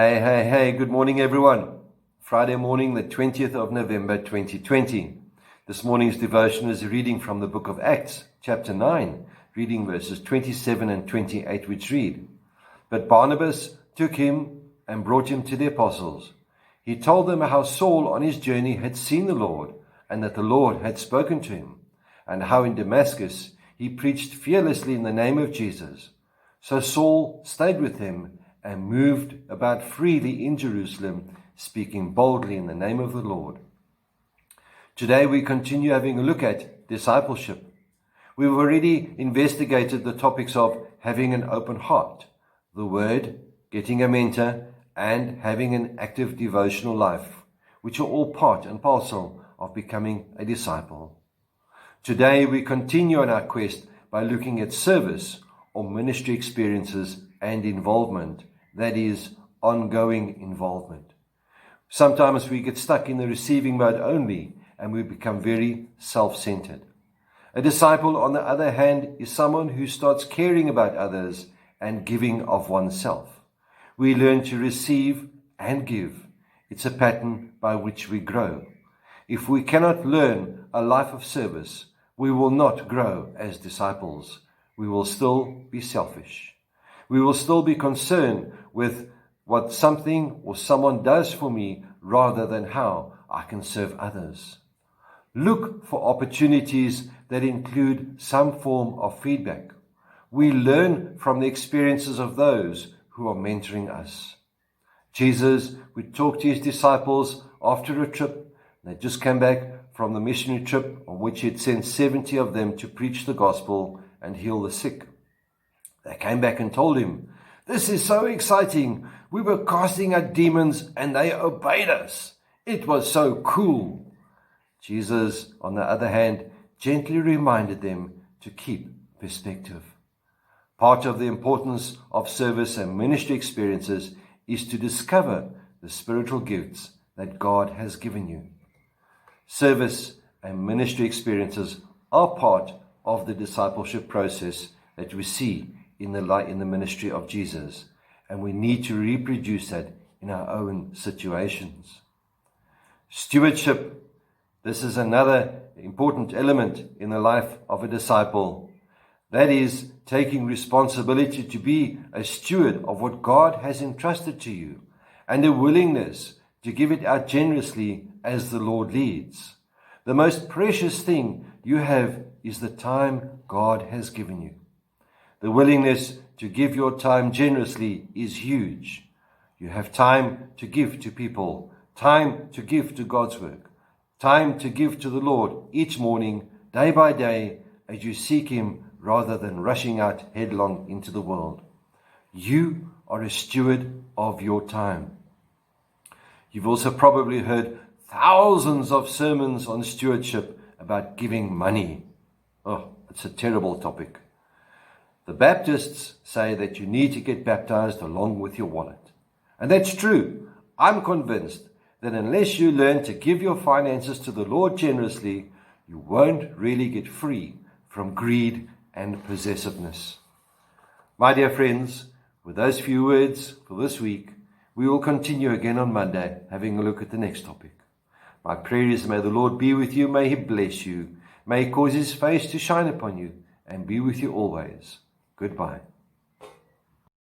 Hey, good morning everyone. Friday morning, the 20th of November 2020. This morning's devotion is a reading from the book of Acts, chapter 9, reading verses 27 and 28, which read, "But Barnabas took him and brought him to the apostles. He told them how Saul on his journey had seen the Lord, and that the Lord had spoken to him, and how in Damascus he preached fearlessly in the name of Jesus. So Saul stayed with him and moved about freely in Jerusalem, speaking boldly in the name of the Lord." Today we continue having a look at discipleship. We've already investigated the topics of having an open heart, the Word, getting a mentor, and having an active devotional life, which are all part and parcel of becoming a disciple. Today we continue on our quest by looking at service or ministry experiences and involvement, that is, ongoing involvement. Sometimes we get stuck in the receiving mode only and we become very self-centered. A disciple, on the other hand, is someone who starts caring about others and giving of oneself. We learn to receive and give. It's a pattern by which we grow. If we cannot learn a life of service, we will not grow as disciples. We will still be selfish. We will still be concerned with what something or someone does for me rather than how I can serve others. Look for opportunities that include some form of feedback. We learn from the experiences of those who are mentoring us. Jesus would talk to his disciples after a trip. They just came back from the missionary trip on which he had sent 70 of them to preach the gospel and heal the sick. They came back and told him, "This is so exciting. We were casting out demons and they obeyed us. It was so cool." Jesus, on the other hand, gently reminded them to keep perspective. Part of the importance of service and ministry experiences is to discover the spiritual gifts that God has given you. Service and ministry experiences are part of the discipleship process that we see in the ministry of Jesus, and we need to reproduce that in our own situations. Stewardship. This is another important element in the life of a disciple. That is, taking responsibility to be a steward of what God has entrusted to you, and a willingness to give it out generously as the Lord leads. The most precious thing you have is the time God has given you. The willingness to give your time generously is huge. You have time to give to people, time to give to God's work, time to give to the Lord each morning, day by day, as you seek Him rather than rushing out headlong into the world. You are a steward of your time. You've also probably heard thousands of sermons on stewardship about giving money. Oh, it's a terrible topic. The Baptists say that you need to get baptized along with your wallet. And that's true. I'm convinced that unless you learn to give your finances to the Lord generously, you won't really get free from greed and possessiveness. My dear friends, with those few words for this week, we will continue again on Monday, having a look at the next topic. My prayer is, may the Lord be with you, may He bless you, may He cause His face to shine upon you, and be with you always. Goodbye.